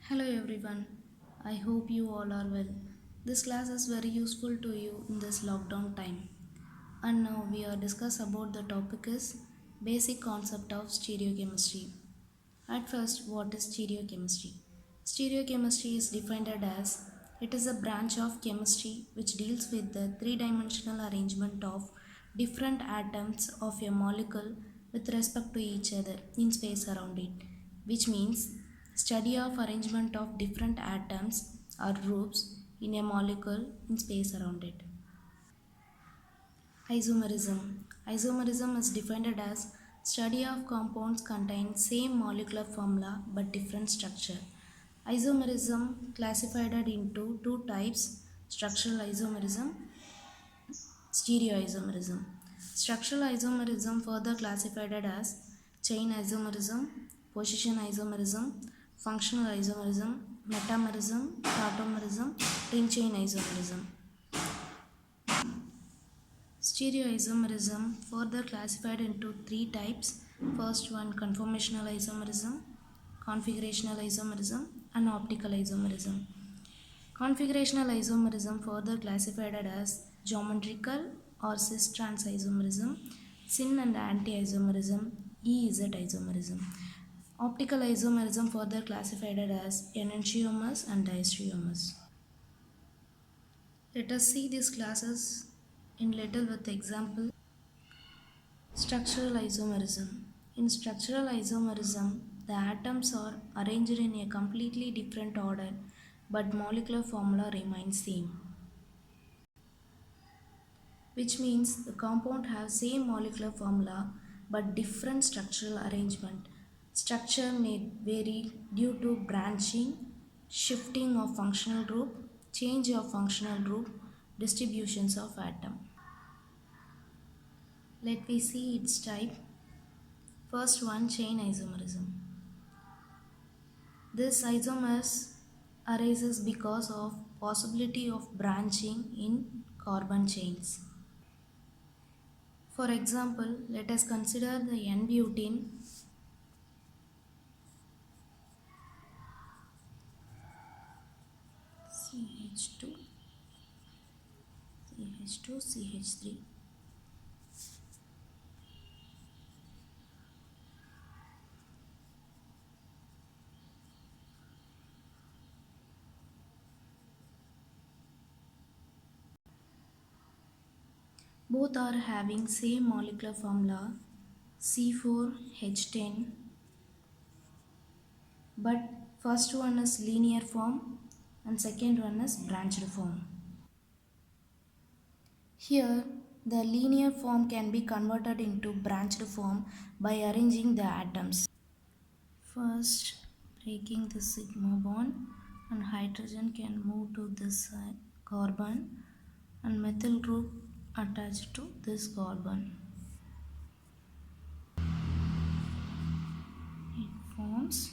Hello everyone. I hope you all are well. This class is very useful to you in this lockdown time. And now we are discuss about the topic is basic concept of stereochemistry. At first, what is stereochemistry? Stereochemistry is defined as it is a branch of chemistry which deals with the three-dimensional arrangement of different atoms of a molecule with respect to each other in space around it, which means study of arrangement of different atoms or groups in a molecule in space around it. Isomerism. Isomerism is defined as study of compounds containing same molecular formula but different structure. Isomerism classified into two types: structural isomerism, stereoisomerism. Structural isomerism further classified as chain isomerism, position isomerism, functional isomerism, metamerism, tautomerism, ring chain isomerism. Stereoisomerism further classified into three types. First one, conformational isomerism, configurational isomerism, and optical isomerism. Configurational isomerism further classified as geometrical or cis-trans isomerism, syn and anti-isomerism, EZ isomerism. Optical isomerism further classified as enantiomers and diastereomers. Let us see these classes in little with example. Structural isomerism. In structural isomerism, the atoms are arranged in a completely different order, but molecular formula remains same, which means the compound have same molecular formula but different structural arrangement. Structure may vary due to branching, shifting of functional group, change of functional group, distributions of atom. Let me see its type. First one, chain isomerism. This isomers arises because of possibility of branching in carbon chains. For example, let us consider the N-butene CH2 CH2 CH3. Both are having same molecular formula C4H10, but first one is linear form and second one is branched form. Here, the linear form can be converted into branched form by arranging the atoms. First, breaking the sigma bond, and hydrogen can move to this side, carbon, and methyl group attached to this carbon. It forms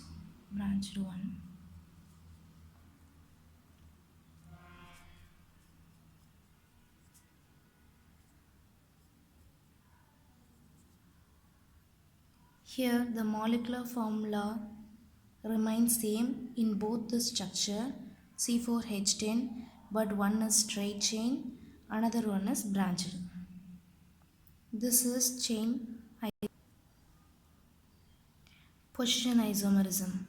branched one. Here, the molecular formula remains same in both the structure C4H10, but one is straight chain, another one is branched. This is chain position isomerism.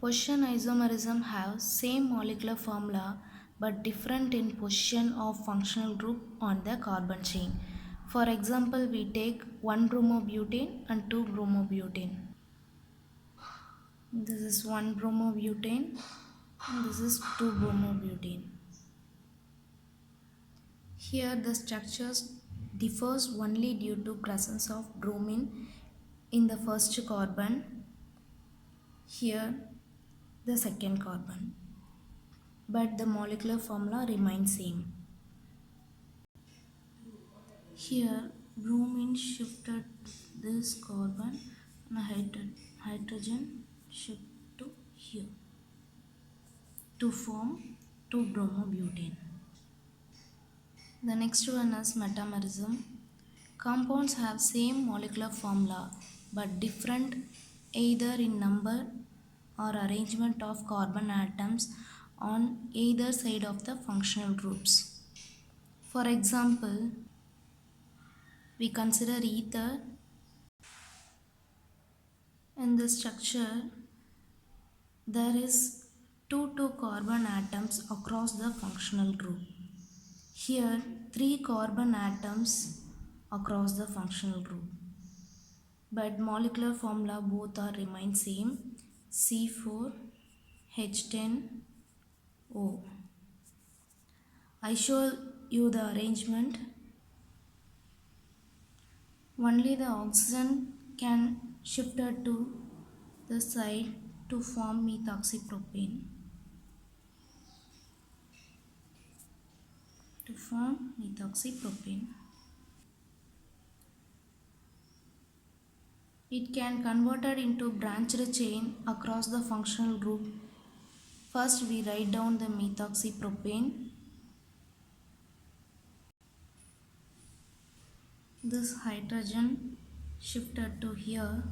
Position isomerism have same molecular formula but different in position of functional group on the carbon chain. For example, we take 1 bromobutane and 2 bromobutane. This is 1 bromobutane and this is 2 bromobutane. Here the structures differs only due to presence of bromine in the first carbon, here the second carbon, but the molecular formula remains same. Here bromine shifted this carbon and hydrogen shift to here to form 2 bromobutane. The next one is metamerism. Compounds have same molecular formula but different either in number or arrangement of carbon atoms on either side of the functional groups. For example, we consider ether. In this structure, there is two carbon atoms across the functional group. Here, 3 carbon atoms across the functional group. But molecular formula both are remain same, C4H10O. I show you the arrangement. Only the oxygen can shifted to the side to form methoxypropane. To form methoxypropane. It can converted into branched chain across the functional group. First we write down the methoxypropane. This hydrogen shifted to here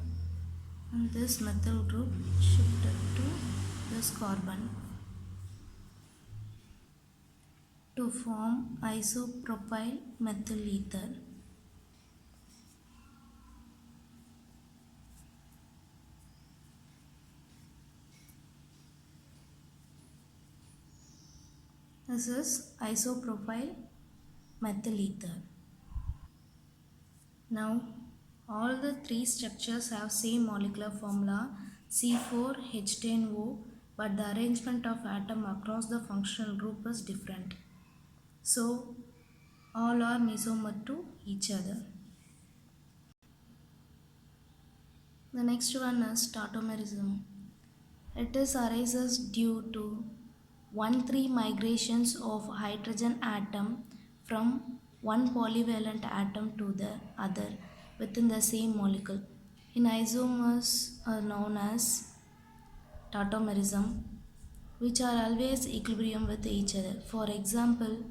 and this methyl group shifted to this carbon to form isopropyl methyl ether. This is isopropyl methyl ether. Now all the three structures have same molecular formula C4H10O, but the arrangement of atom across the functional group is different. So all are mesomer to each other. The next one is tautomerism. It is arises due to 1,3 migrations of hydrogen atom from one polyvalent atom to the other within the same molecule. In isomers are known as tautomerism, which are always equilibrium with each other. For example,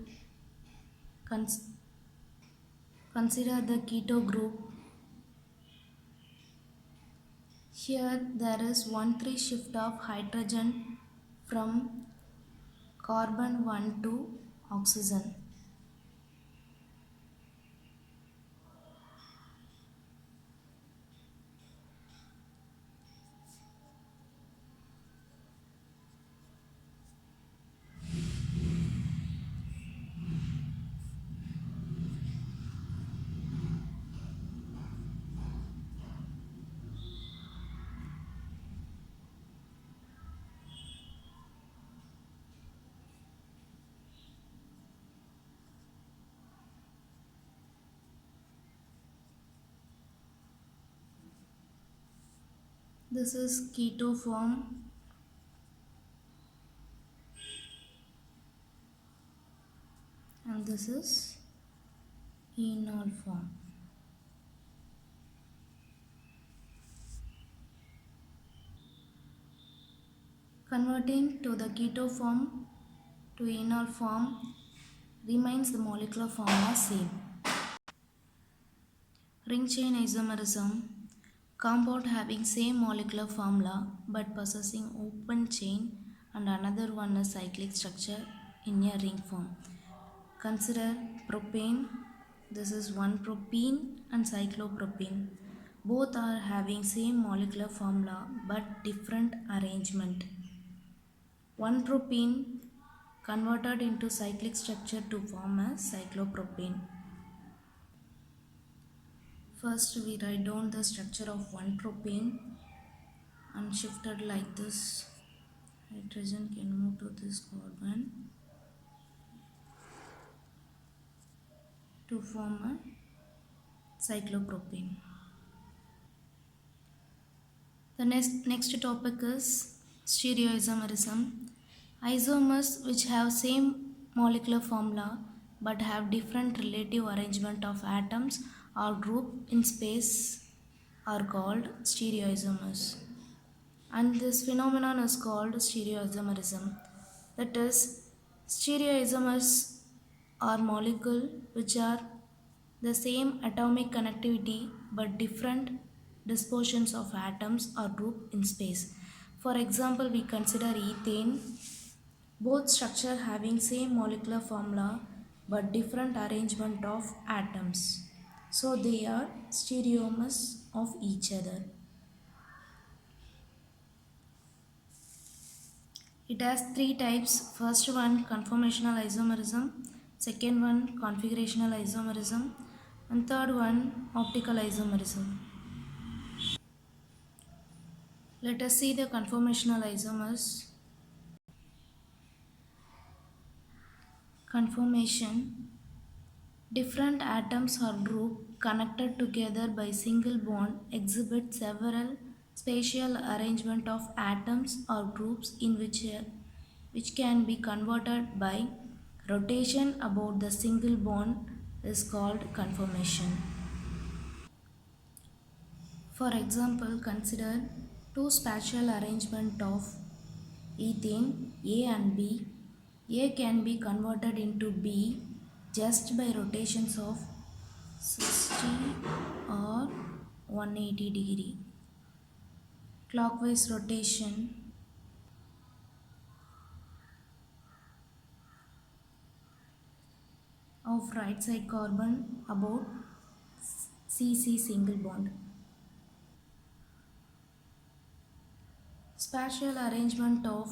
consider the keto group. Here there is 1,3 shift of hydrogen from carbon 1 to oxygen. This is keto form. And this is enol form. Converting to the keto form to enol form remains the molecular formula same. Ring chain isomerism, compound having same molecular formula but possessing open chain and another one is cyclic structure in a ring form. Consider propane. This is 1-propene and cyclopropene. Both are having same molecular formula but different arrangement. 1-propene converted into cyclic structure to form a cyclopropane. First we write down the structure of 1-propane and shifted like this. Hydrogen can move to this carbon to form a cyclopropane. The next topic is stereoisomerism. Isomers which have same molecular formula but have different relative arrangement of atoms or group in space are called stereoisomers. And this phenomenon is called stereoisomerism. That is, stereoisomers are molecules which are the same atomic connectivity but different dispersions of atoms or group in space. For example, we consider ethane, both structure having same molecular formula but different arrangement of atoms. So they are stereomers of each other. It has three types. First one conformational isomerism, second one configurational isomerism, and third one optical isomerism. Let us see the conformational isomers. Conformation. Different atoms or group connected together by single bond exhibit several spatial arrangement of atoms or groups in which can be converted by rotation about the single bond is called conformation. For example, consider two spatial arrangement of ethane A and B. A can be converted into B just by rotations of 60 or 180-degree. Clockwise rotation of right side carbon about CC single bond. Spatial arrangement of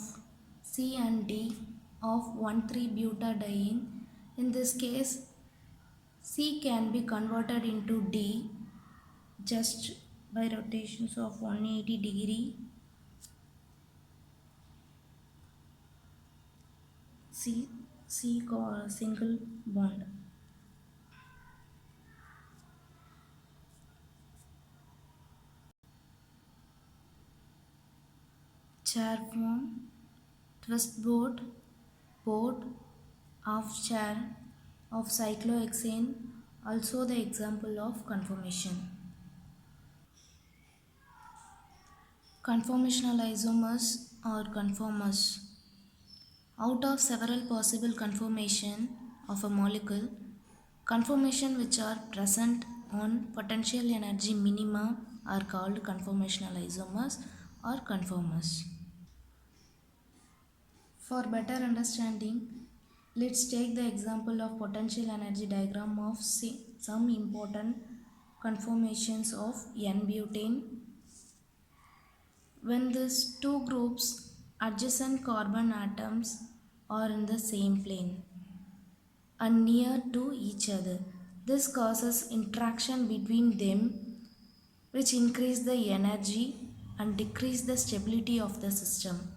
C and D of 1,3-butadiene. In this case, C can be converted into D just by rotations of 180-degree. C single bond. Chair form, twist board of chair of cyclohexane, also the example of conformation. Conformational isomers or conformers. Out of several possible conformation of a molecule, conformation which are present on potential energy minima are called conformational isomers or conformers. For better understanding, let's take the example of potential energy diagram of some important conformations of N-butane. When these two groups adjacent carbon atoms are in the same plane and near to each other, this causes interaction between them which increase the energy and decrease the stability of the system.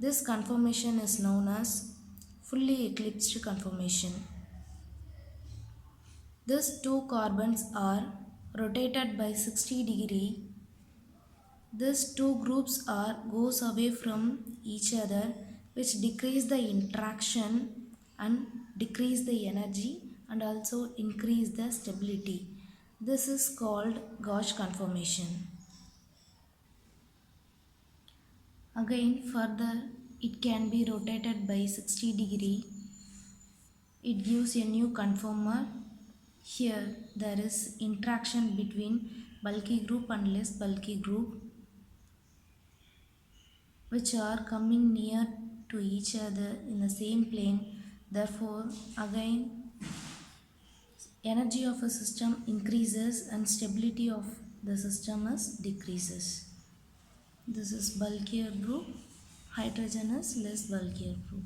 This conformation is known as fully eclipsed conformation. These two carbons are rotated by 60-degree. These two groups are goes away from each other, which decrease the interaction and decrease the energy and also increase the stability. This is called gauge conformation. Again, further, it can be rotated by 60-degree. It gives a new conformer. Here there is interaction between bulky group and less bulky group which are coming near to each other in the same plane. Therefore, again energy of a system increases and stability of the system is decreases. This is bulkier group. Hydrogen is less bulkier group.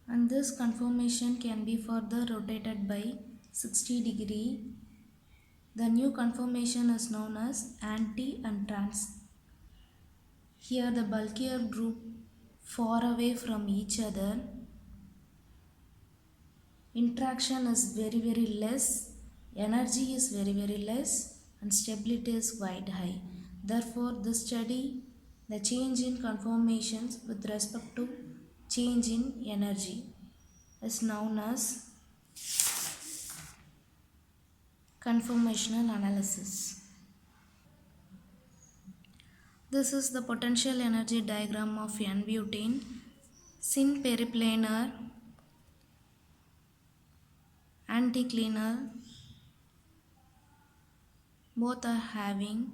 And this conformation can be further rotated by 60-degree. The new conformation is known as anti and trans. Here the bulkier group far away from each other. Interaction is very less, energy is very less, and stability is quite high. Therefore, this study the change in conformations with respect to change in energy is known as conformational analysis. This is the potential energy diagram of N-butane. Syn periplanar, anticlinal, both are having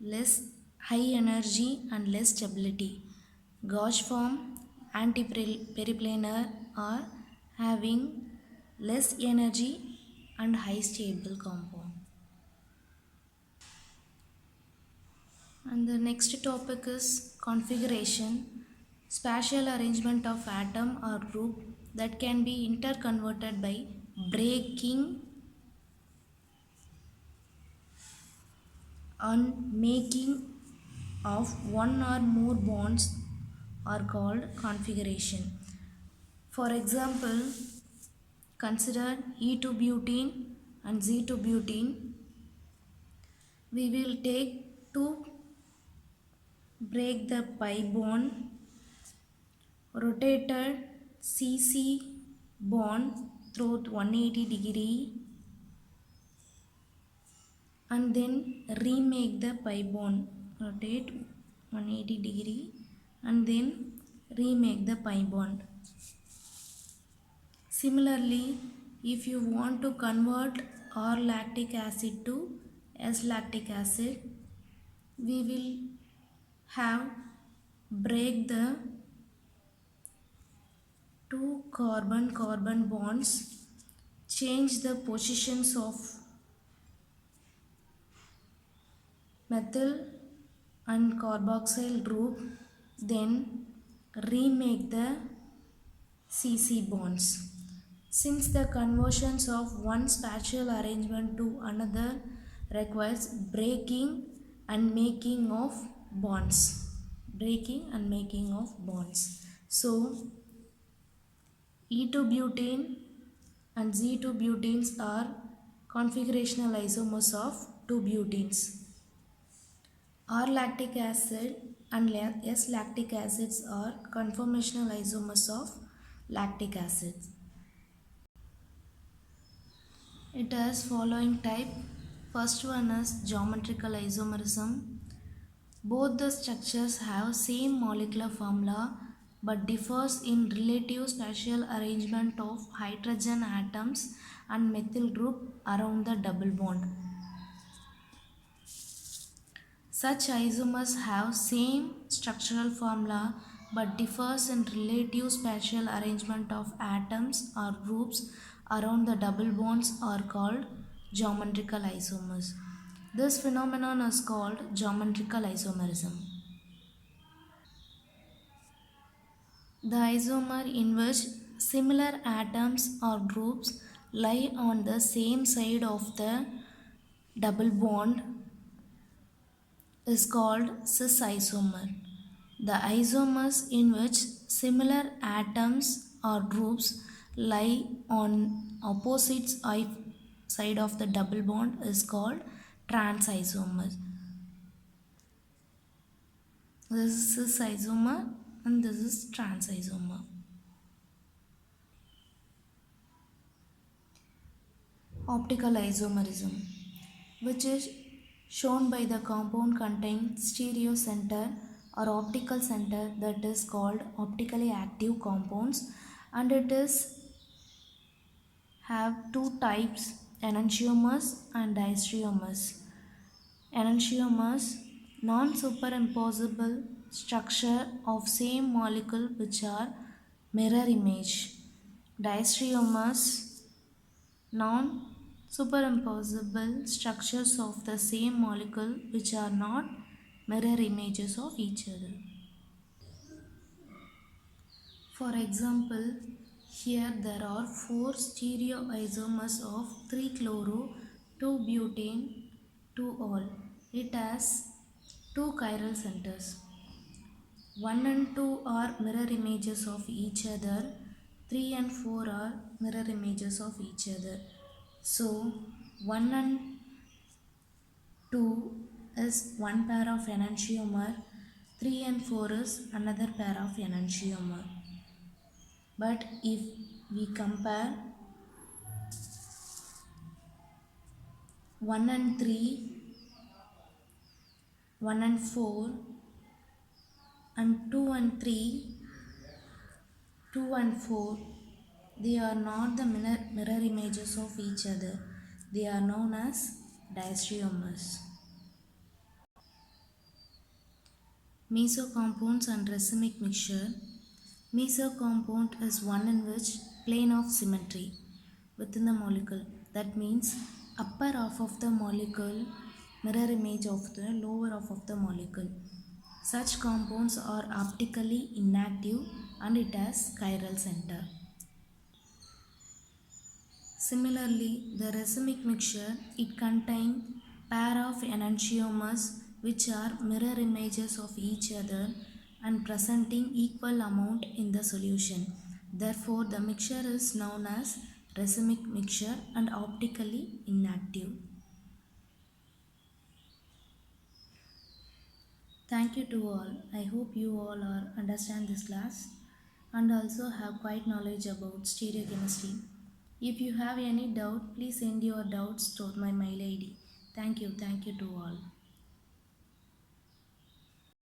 less high energy and less stability. Gauge form antiperiplanar are having less energy and high stable compound. And the next topic is configuration, spatial arrangement of atom or group that can be interconverted by breaking and making of one or more bonds are called configuration. For example, consider E2-butene and Z2-butene. We will take to break the pi bond, rotated CC bond through 180 degree and then remake the pi bond, rotate 180 degree and then remake the pi bond. Similarly, if you want to convert R lactic acid to S lactic acid, we will have break the two carbon bonds, change the positions of methyl and carboxyl group, then remake the CC bonds. Since the conversions of one spatial arrangement to another requires breaking and making of bonds. Breaking and making of bonds. So E2-butane and Z2-butenes are configurational isomers of two butenes. R lactic acid and S lactic acids are conformational isomers of lactic acid. It has following type. First one is geometrical isomerism. Both the structures have same molecular formula but differs in relative spatial arrangement of hydrogen atoms and methyl group around the double bond. Such isomers have same structural formula but differs in relative spatial arrangement of atoms or groups around the double bonds are called geometrical isomers. This phenomenon is called geometrical isomerism. The isomer in which similar atoms or groups lie on the same side of the double bond is called cis isomer. The isomers in which similar atoms or groups lie on opposite side of the double bond is called trans isomer. This is cis isomer and this is trans isomer. Optical isomerism, which is shown by the compound contain stereo center or optical center, that is called optically active compounds, and it is have two types, enantiomers and diastereomers. Enantiomers, non-superimposable structure of same molecule which are mirror image. Diastereomers, non-superimposable structures of the same molecule which are not mirror images of each other. For example, here there are 4 stereoisomers of 3-chloro, 2-butane, 2-all. It has 2 chiral centers. 1 and 2 are mirror images of each other. 3 and 4 are mirror images of each other. So 1 and 2 is one pair of enantiomer. 3 and 4 is another pair of enantiomer. But if we compare 1 and 3, 1 and 4 and 2 and 3, 2 and 4, they are not the mirror images of each other. They are known as diastereomers. Meso compounds and racemic mixture. Meso compound is one in which plane of symmetry within the molecule. That means upper half of the molecule mirror image of the lower half of the molecule. Such compounds are optically inactive and it has chiral center. Similarly, the racemic mixture, it contains pair of enantiomers which are mirror images of each other and presenting equal amount in the solution. Therefore, the mixture is known as racemic mixture and optically inactive. Thank you to all. I hope you all are understand this class and also have quite knowledge about stereochemistry. If you have any doubt, please send your doubts to my mail ID. Thank you to all.